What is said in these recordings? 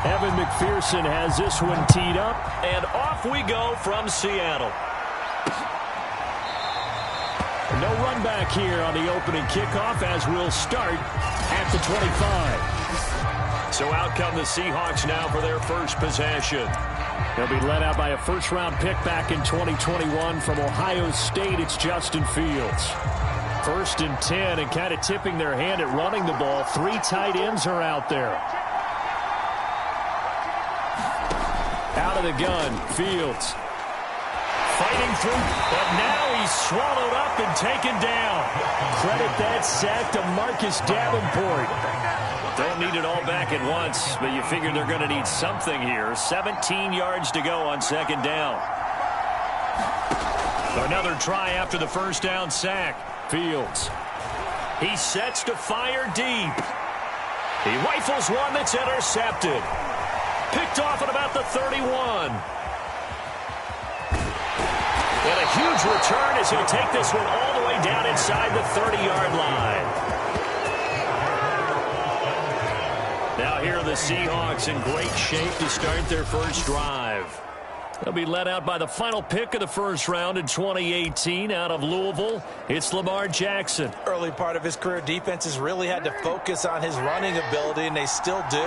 Evan McPherson has this one teed up, and off we go from Seattle. No run back here on the opening kickoff as we'll start at the 25. So out come the Seahawks now for their first possession. They'll be led out by a first-round pick back in 2021 from Ohio State. It's Justin Fields. 1st and 10, and kind of tipping their hand at running the ball. 3 tight ends are out there. Out of the gun, Fields. Fighting through, but now he's swallowed up and taken down. Credit that sack to Marcus Davenport. Don't need it all back at once, but you figure they're going to need something here. 17 yards to go on 2nd down. Another try after the first down sack. Fields. He sets to fire deep. He rifles one that's intercepted. Picked off at about the 31. And a huge return as he'll take this one all the way down inside the 30-yard line. Now here are the Seahawks in great shape to start their first drive. They'll be led out by the final pick of the first round in 2018 out of Louisville. It's Lamar Jackson. Early part of his career, defenses really had to focus on his running ability, and they still do.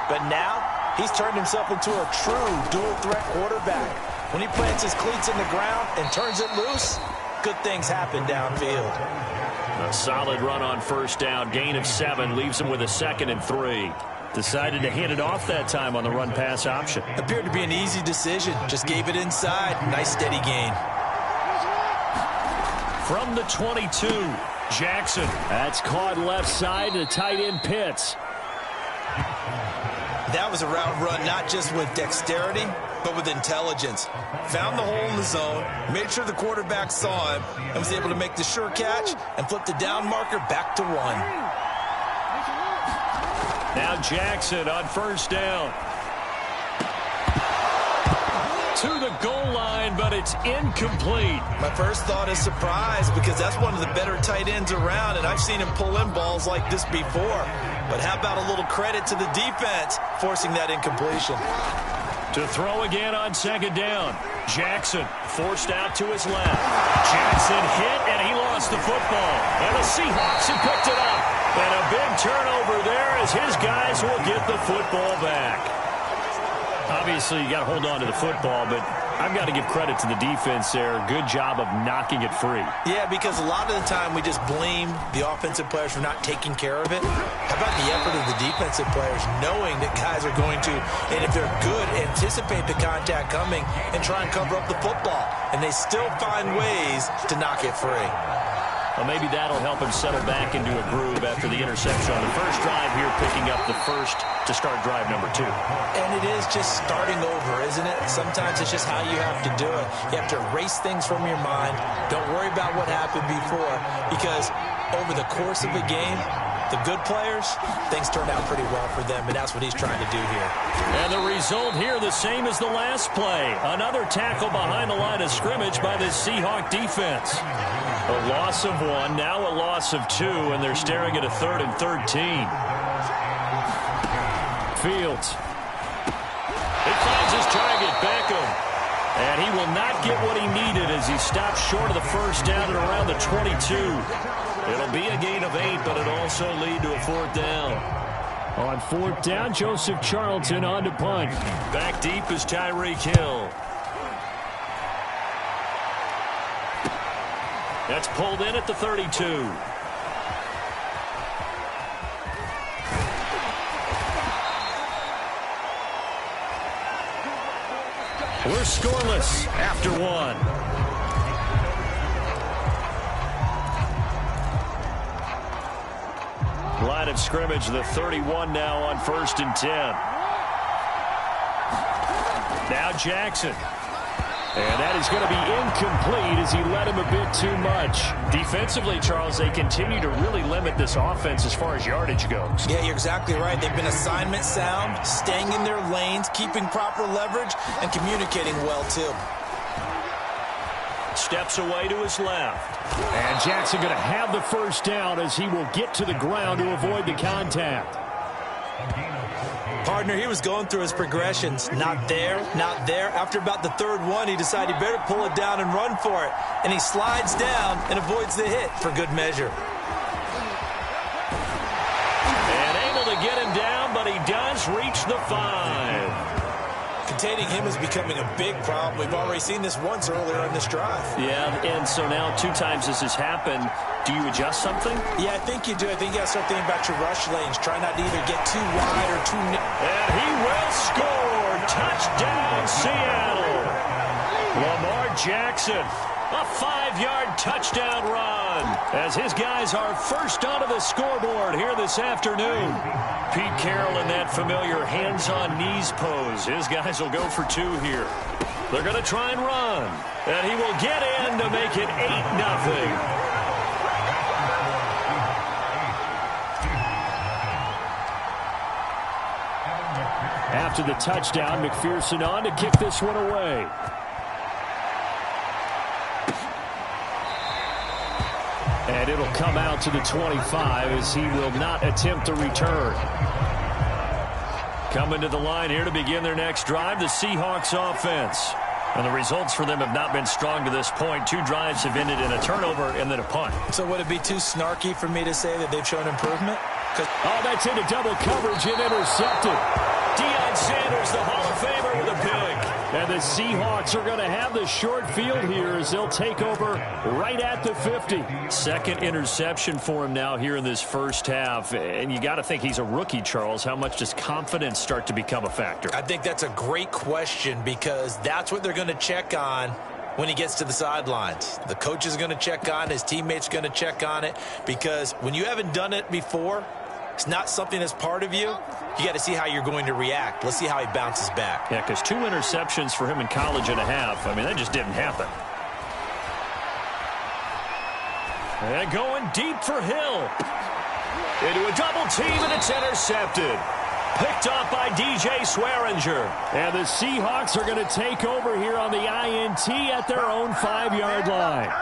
But now he's turned himself into a true dual-threat quarterback. When he plants his cleats in the ground and turns it loose, good things happen downfield. A solid run on first down. Gain of 7 leaves him with a 2nd and 3. Decided to hand it off that time on the run-pass option. Appeared to be an easy decision. Just gave it inside. Nice steady gain. From the 22, Jackson. That's caught left side to tight end Pitts. That was a route run not just with dexterity, but with intelligence. Found the hole in the zone, made sure the quarterback saw him, and was able to make the sure catch and flip the down marker back to 1. Now Jackson on first down. To the goal line, but it's incomplete. My first thought is surprise, because that's one of the better tight ends around, and I've seen him pull in balls like this before. But how about a little credit to the defense forcing that incompletion? To throw again on 2nd down. Jackson forced out to his left. Jackson hit, and he lost the football. And the Seahawks have picked it up. And a big turnover there as his guys will get the football back. Obviously, you got to hold on to the football, but I've got to give credit to the defense there. Good job of knocking it free. Yeah, because a lot of the time we just blame the offensive players for not taking care of it. How about the effort of the defensive players knowing that guys are going to, and if they're good, anticipate the contact coming and try and cover up the football. And they still find ways to knock it free. Well, maybe that'll help him settle back into a groove after the interception on the first drive here, picking up the first to start drive number 2. And it is just starting over, isn't it? Sometimes it's just how you have to do it. You have to erase things from your mind. Don't worry about what happened before, because over the course of a game, the good players, things turn out pretty well for them, and that's what he's trying to do here. And the result here the same as the last play. Another tackle behind the line of scrimmage by the Seahawk defense. A loss of 1, now a loss of 2, and they're staring at a 3rd and 13. Fields. He finds his target, Beckham. And he will not get what he needed as he stops short of the first down at around the 22. It'll be a gain of 8, but it'll also lead to a 4th down. On 4th down, Joseph Charlton on to punt. Back deep is Tyreek Hill. That's pulled in at the 32. We're scoreless after 1. Line of scrimmage, the 31 now on 1st and 10. Now Jackson. And that is going to be incomplete as he led him a bit too much. Defensively, Charles, they continue to really limit this offense as far as yardage goes. Yeah, you're exactly right. They've been assignment sound, staying in their lanes, keeping proper leverage, and communicating well, too. Steps away to his left. And Jackson going to have the first down as he will get to the ground to avoid the contact. Partner, he was going through his progressions. Not there, not there. After about the third one, he decided he better pull it down and run for it. And he slides down and avoids the hit for good measure. And able to get him down, but he does reach the 5. Containing him is becoming a big problem. We've already seen this once earlier in this drive. Yeah, and so now 2 times this has happened. Do you adjust something? Yeah, I think you do. I think you got to start thinking about your rush lanes. Try not to either get too wide or too near. And he will score. Touchdown, Seattle. Lamar Jackson, a 5-yard touchdown run as his guys are first onto the scoreboard here this afternoon. Pete Carroll in that familiar hands-on knees pose. His guys will go for 2 here. They're going to try and run. And he will get in to make it 8-0. After the touchdown, McPherson on to kick this one away. And it'll come out to the 25 as he will not attempt a return. Coming to the line here to begin their next drive, the Seahawks offense. And the results for them have not been strong to this point. 2 drives have ended in a turnover and then a punt. So would it be too snarky for me to say that they've shown improvement? Oh, that's into double coverage and intercepted. Deion Sanders, the Hall of Famer, with a pick. And the Seahawks are going to have the short field here as they'll take over right at the 50. Second interception for him now here in this first half. And you got to think he's a rookie, Charles. How much does confidence start to become a factor? I think that's a great question because that's what they're going to check on when he gets to the sidelines. The coach is going to check on it. His teammates are going to check on it because when you haven't done it before, it's not something that's part of you. You got to see how you're going to react. Let's see how he bounces back. Yeah, because 2 interceptions for him in college and a half. I mean, that just didn't happen. And going deep for Hill. Into a double team, and it's intercepted. Picked off by DJ Swearinger. And the Seahawks are going to take over here on the INT at their own 5-yard line.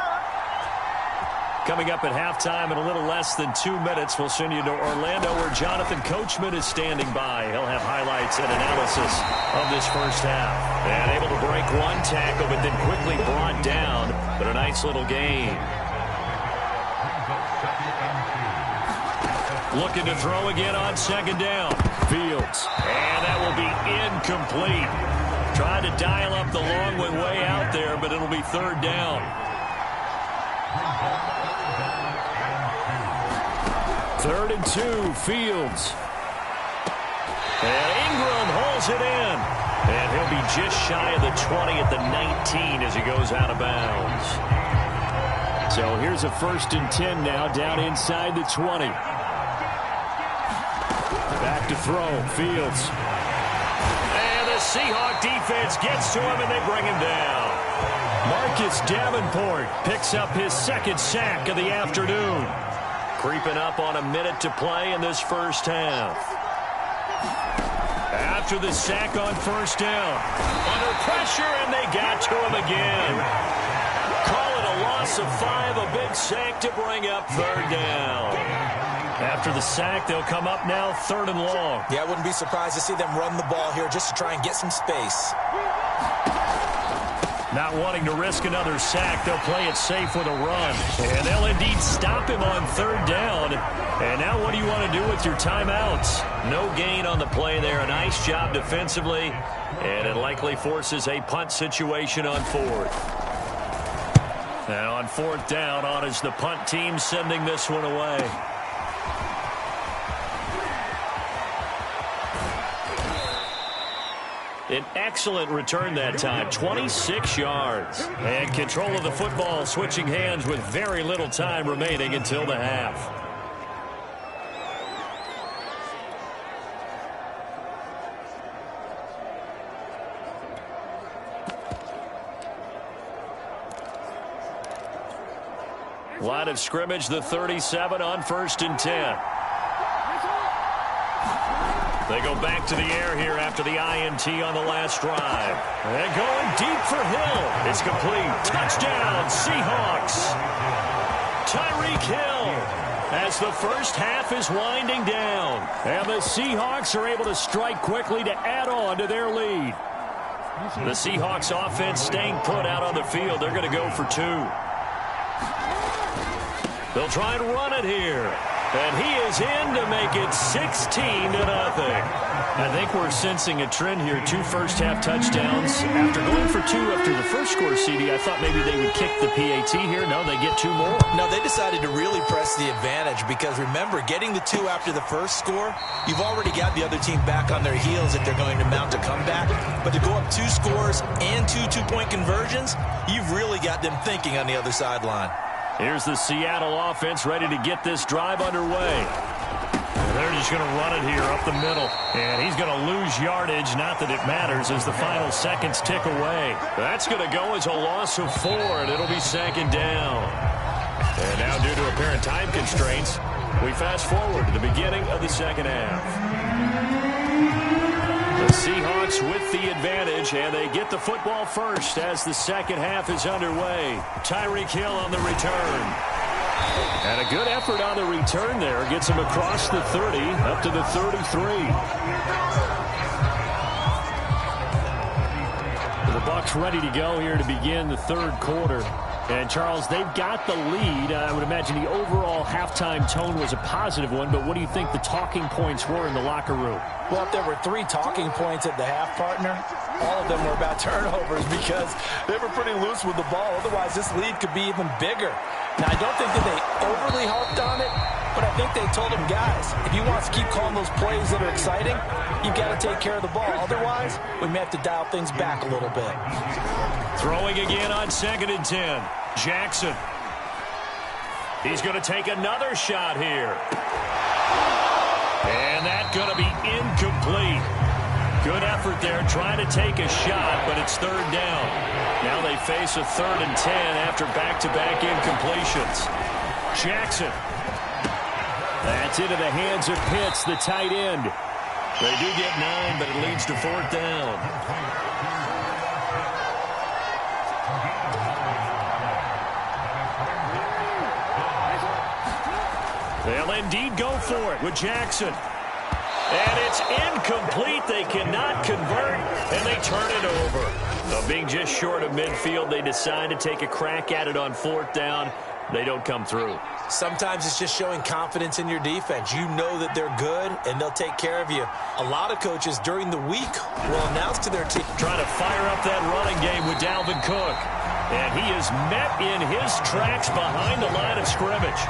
Coming up at halftime in a little less than 2 minutes, we'll send you to Orlando where Jonathan Coachman is standing by. He'll have highlights and analysis of this first half. And able to break 1 tackle, but then quickly brought down. But a nice little gain. Looking to throw again on 2nd down. Fields. And that will be incomplete. Trying to dial up the long way out there, but it'll be 3rd down. 3rd and 2, Fields. And Ingram holds it in. And he'll be just shy of the 20 at the 19 as he goes out of bounds. So here's a 1st and 10 now down inside the 20. Back to throw, Fields. And the Seahawk defense gets to him and they bring him down. Marcus Davenport picks up his 2nd sack of the afternoon. Creeping up on a minute to play in this first half. After the sack on 1st down. Under pressure, and they got to him again. Call it a loss of 5, a big sack to bring up 3rd down. After the sack, they'll come up now 3rd and long. Yeah, I wouldn't be surprised to see them run the ball here just to try and get some space. Not wanting to risk another sack, they'll play it safe with a run. And they'll indeed stop him on 3rd down. And now what do you want to do with your timeouts? No gain on the play there. A nice job defensively. And it likely forces a punt situation on 4th. Now on 4th down, on is the punt team sending this one away. An excellent return that time, 26 yards. And control of the football switching hands with very little time remaining until the half. Line of scrimmage, the 37 on 1st and 10. They go back to the air here after the INT on the last drive. And going deep for Hill. It's complete. Touchdown, Seahawks. Tyreek Hill. as the first half is winding down. And the Seahawks are able to strike quickly to add on to their lead. The Seahawks offense staying put out on the field. They're going to go for 2. They'll try and run it here. And he is in to make it 16-0. I think we're sensing a trend here. 2 first-half touchdowns. After going for 2 after the first score, CD, I thought maybe they would kick the PAT here. No, they get 2 more. No, they decided to really press the advantage because, remember, getting the 2 after the first score, you've already got the other team back on their heels if they're going to mount a comeback. But to go up 2 scores and 2 two-point conversions, you've really got them thinking on the other sideline. Here's the Seattle offense ready to get this drive underway. They're just going to run it here up the middle. And he's going to lose yardage. Not that it matters as the final seconds tick away. That's going to go as a loss of 4, and it'll be 2nd down. And now, due to apparent time constraints, we fast forward to the beginning of the second half. The Seahawks with the advantage, and they get the football first as the second half is underway. Tyreek Hill on the return. And a good effort on the return there. Gets him across the 30, up to the 33. The Bucs ready to go here to begin the 3rd quarter. And, Charles, they've got the lead. I would imagine the overall halftime tone was a positive one, but what do you think the talking points were in the locker room? Well, if there were 3 talking points at the half, partner, all of them were about turnovers because they were pretty loose with the ball. Otherwise, this lead could be even bigger. Now, I don't think that they overly harped on it, but I think they told them, guys, if you want to keep calling those plays that are exciting, you've got to take care of the ball. Otherwise, we may have to dial things back a little bit. Throwing again on 2nd and 10. Jackson. He's going to take another shot here. And that's going to be incomplete. Good effort there trying to take a shot, but it's 3rd down. Now they face a 3rd and 10 after back-to-back incompletions. Jackson. That's into the hands of Pitts, the tight end. They do get 9, but it leads to 4th down. They'll indeed go for it with Jackson. And it's incomplete. They cannot convert, and they turn it over. So being just short of midfield, they decide to take a crack at it on 4th down. They don't come through. Sometimes it's just showing confidence in your defense. You know that they're good, and they'll take care of you. A lot of coaches during the week will announce to their team. Trying to fire up that running game with Dalvin Cook. And he is met in his tracks behind the line of scrimmage.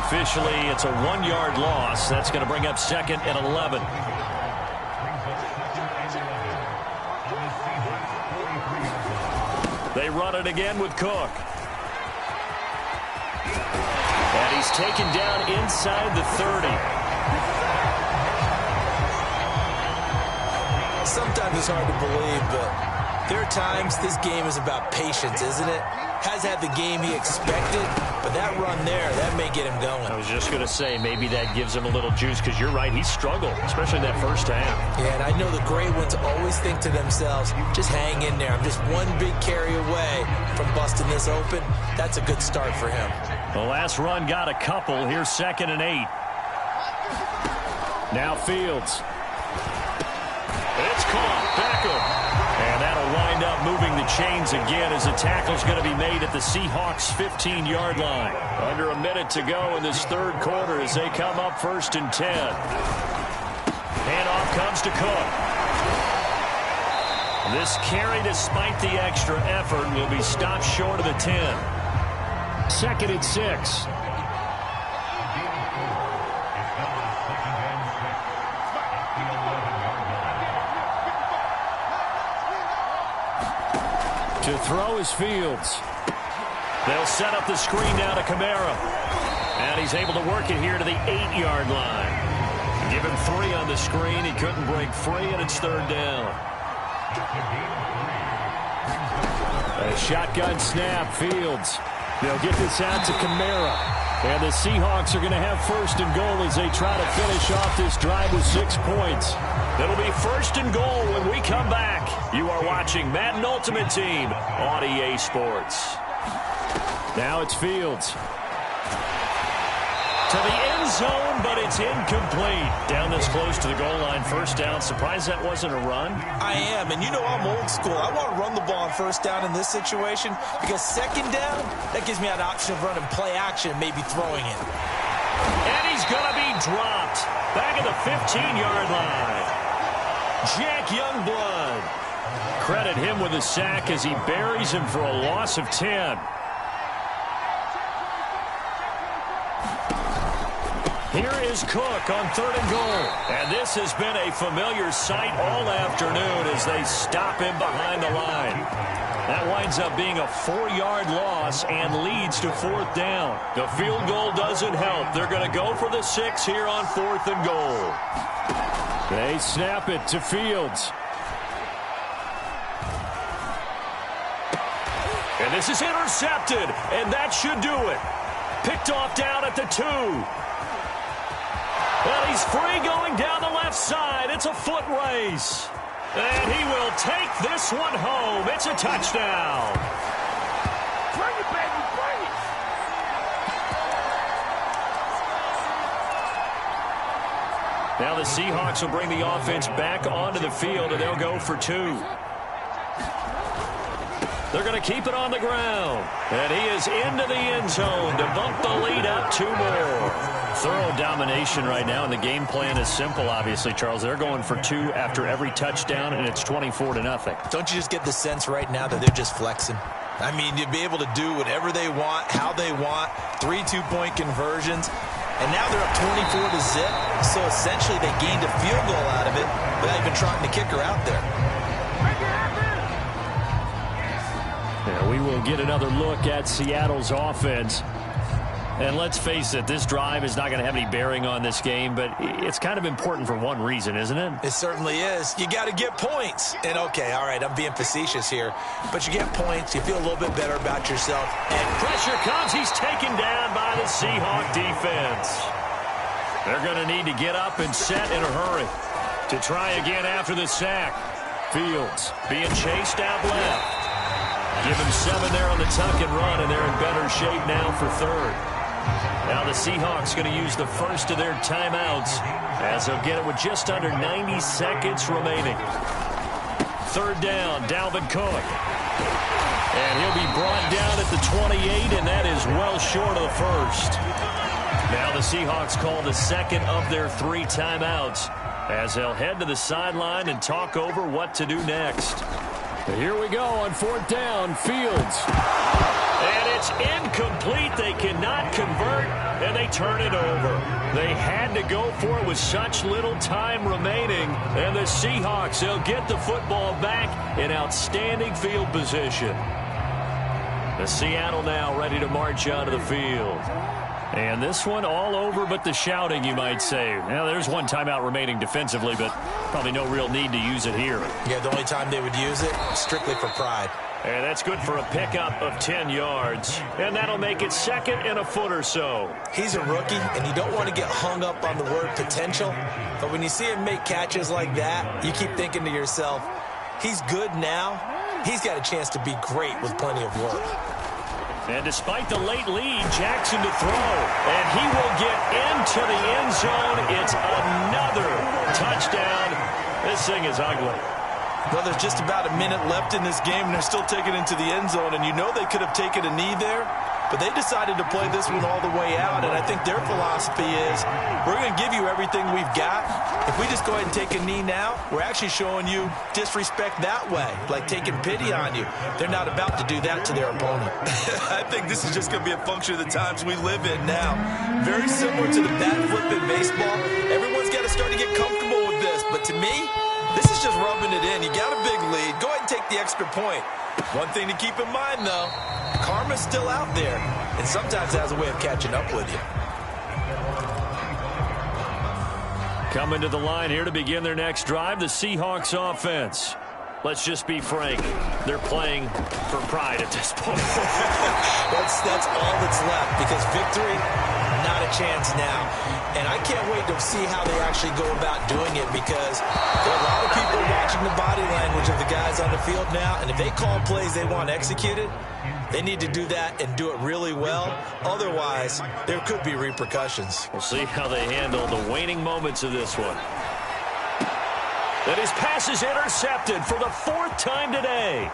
Officially, it's a 1-yard loss. That's going to bring up 2nd and 11. They run it again with Cook. And he's taken down inside the 30. Sometimes it's hard to believe, but there are times this game is about patience, isn't it? Has had the game he expected, but that run there, that may get him going. I was just going to say, maybe that gives him a little juice, because you're right, he struggled, especially that first half. Yeah, and I know the great ones always think to themselves, just hang in there. I'm just one big carry away from busting this open. That's a good start for him. The last run got a couple. Here's 2nd and 8. Now Fields. It's caught. Beckham. And that'll wind up moving the chains again as the tackle's going to be made at the Seahawks' 15-yard line. Under a minute to go in this 3rd quarter as they come up 1st and 10. Handoff comes to Cook. This carry, despite the extra effort, will be stopped short of the 10. 2nd and 6. To throw is Fields. They'll set up the screen now to Kamara. And he's able to work it here to the 8-yard line. Give him 3 on the screen. He couldn't break free, and it's 3rd down. A shotgun snap, Fields. They'll get this out to Kamara. And the Seahawks are going to have 1st and goal as they try to finish off this drive with 6 points. It'll be 1st and goal when we come back. You are watching Madden Ultimate Team on EA Sports. Now it's Fields. To to the end zone, but it's incomplete. Down this close to the goal line, first down. Surprised that wasn't a run? I am, and you know I'm old school. I want to run the ball on first down in this situation because second down, that gives me an option of running play action and maybe throwing it. And he's going to be dropped. Back at the 15-yard line. Jack Youngblood. Credit him with a sack as he buries him for a loss of 10. Here is Cook on 3rd and goal. And this has been a familiar sight all afternoon as they stop him behind the line. That winds up being a 4-yard loss and leads to 4th down. The field goal doesn't help. They're going to go for the 6 here on 4th and goal. They snap it to Fields. And this is intercepted, and that should do it. Picked off down at the 2. And he's free going down the left side. It's a foot race. And he will take this one home. It's a touchdown. Bring it, baby, bring it. Now the Seahawks will bring the offense back onto the field, and they'll go for 2. They're going to keep it on the ground. And he is into the end zone to bump the lead up 2 more. Thorough domination right now, and the game plan is simple, obviously, Charles. They're going for 2 after every touchdown, and it's 24-0. Don't you just get the sense right now that they're just flexing? I mean, you'd be able to do whatever they want, how they want, 3 2-point conversions. And now they're up 24-0. So essentially they gained a field goal out of it without even trying to kick her out there. Yeah, we will get another look at Seattle's offense. And let's face it, this drive is not going to have any bearing on this game, but it's kind of important for one reason, isn't it? It certainly is. You got to get points. And, okay, all right, I'm being facetious here, but you get points, you feel a little bit better about yourself. And pressure comes. He's taken down by the Seahawk defense. They're going to need to get up and set in a hurry to try again after the sack. Fields being chased out left. Give him 7 there on the tuck and run, and they're in better shape now for 3rd. Now the Seahawks going to use the first of their timeouts as they'll get it with just under 90 seconds remaining. 3rd down, Dalvin Cook. And he'll be brought down at the 28, and that is well short of the first. Now the Seahawks call the second of their 3 timeouts as they'll head to the sideline and talk over what to do next. Here we go on 4th down, Fields. And it's incomplete. They cannot convert, and they turn it over. They had to go for it with such little time remaining. And the Seahawks, they'll get the football back in outstanding field position. The Seattle now ready to march onto the field. And this one all over but the shouting, you might say. Now, there's one timeout remaining defensively, but probably no real need to use it here. Yeah, the only time they would use it, strictly for pride. And that's good for a pickup of 10 yards. And that'll make it 2nd and a foot or so. He's a rookie, and you don't want to get hung up on the word potential. But when you see him make catches like that, you keep thinking to yourself, he's good now. He's got a chance to be great with plenty of work. And despite the late lead, Jackson to throw. And he will get into the end zone. It's another touchdown. This thing is ugly. Well, there's just about a minute left in this game, and they're still taking it into the end zone. And you know they could have taken a knee there, but they decided to play this one all the way out. And I think their philosophy is, we're going to give you everything we've got. If we just go ahead and take a knee now, we're actually showing you disrespect that way, like taking pity on you. They're not about to do that to their opponent. I think this is just going to be a function of the times we live in now. Very similar to the bat flip in baseball. Everyone's got to start to get comfortable with this. But to me, this is just rubbing it in. You got a big lead. Go ahead and take the extra point. One thing to keep in mind, though, karma's still out there, and sometimes it has a way of catching up with you. Coming to the line here to begin their next drive, the Seahawks offense. Let's just be frank. They're playing for pride at this point. That's all that's left, because victory, not a chance now. And I can't wait to see how they actually go about doing it, because there are a lot of people watching the body language of the guys on the field now, and if they call plays they want executed, they need to do that and do it really well. Otherwise, there could be repercussions. We'll see how they handle the waning moments of this one. And his pass is intercepted for the 4th time today.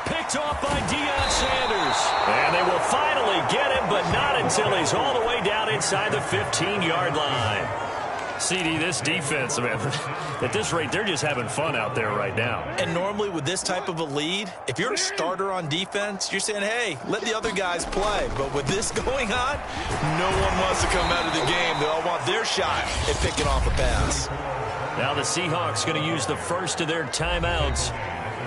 Picked off by Deion Sanders. And they will finally get him, but not until he's all the way down inside the 15-yard line. CD, this defense, man, at this rate, they're just having fun out there right now. And normally with this type of a lead, if you're a starter on defense, you're saying, hey, let the other guys play. But with this going on, no one wants to come out of the game. They all want their shot at picking off a pass. Now the Seahawks going to use the first of their timeouts.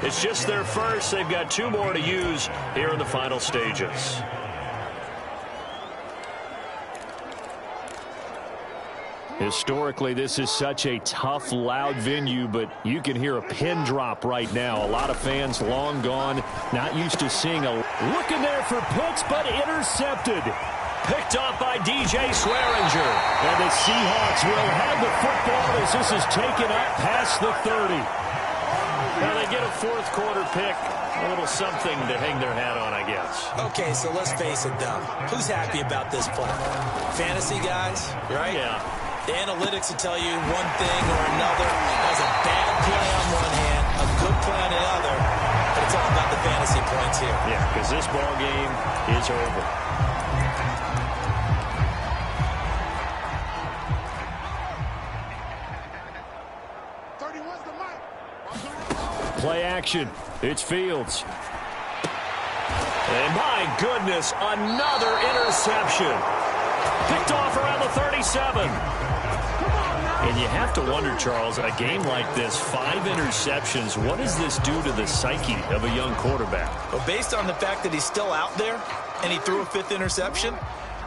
It's just their first. They've got 2 more to use here in the final stages. Historically, this is such a tough, loud venue, but you can hear a pin drop right now. A lot of fans long gone, not used to seeing a look in there for Pitts, but intercepted. Picked off by DJ Swearinger. And the Seahawks will have the football as this is taken up past the 30. Now they get a 4th quarter pick. A little something to hang their hat on, I guess. Okay, so let's face it, though. Who's happy about this play? Fantasy guys, right? Yeah. The analytics will tell you one thing or another. That's a bad play on one hand, a good play on the other, but it's all about the fantasy points here. Yeah, because this ball game is over. Play action. It's Fields. And my goodness, another interception. Picked off around the 37. And you have to wonder, Charles, a game like this, 5 interceptions, what does this do to the psyche of a young quarterback? Well, based on the fact that he's still out there and he threw a 5th interception,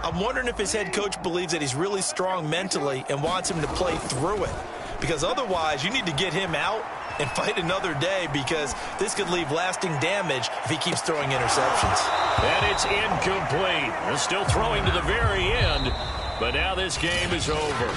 I'm wondering if his head coach believes that he's really strong mentally and wants him to play through it. Because otherwise, you need to get him out and fight another day, because this could leave lasting damage if he keeps throwing interceptions. And it's incomplete. They're still throwing to the very end, but now this game is over.